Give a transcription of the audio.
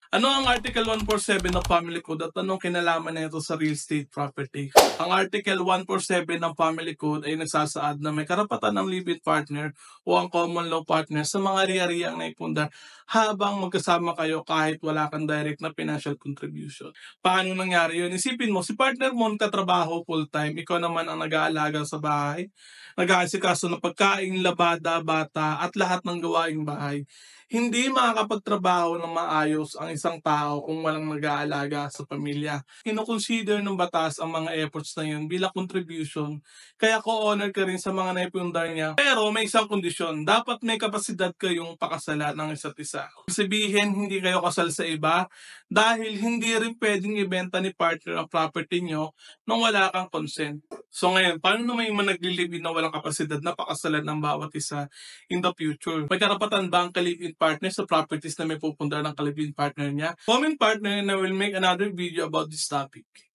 Ano ang Article 147 ng Family Code at anong kinalaman nito sa real estate property? Ang Article 147 ng Family Code ay nagsasaad na may karapatan ng live-in partner o ang common law partner sa mga ari-ariang naipundar habang magkasama kayo kahit wala kang direct na financial contribution. Paano nangyari yun? Isipin mo, si partner mo nagtatrabaho full-time, ikaw naman ang nag-aalaga sa bahay, nag-aasikaso ng pagkain, labada, bata at lahat ng gawaing bahay. Hindi makakapagtrabaho ng maayos ang isang tao kung walang nag-aalaga sa pamilya. Kino-consider ng batas ang mga efforts na yun bilang contribution, kaya co-honor ka rin sa mga naipundar niya. Pero may isang kondisyon, dapat may kapasidad kayong pakasalan ng isa't isa. Sabihin, hindi kayo kasal sa iba dahil hindi rin pwedeng ibenta ni partner ang property nyo nang wala kang consent. So ngayon, paano naman yung mga nagli-live-in na walang kapasidad na pakasalan ng bawat isa in the future? May karapatan ba ang ka-live-in partner sa properties na may pupundar ng ka-live-in partner niya? Comment partner and I will make another video about this topic.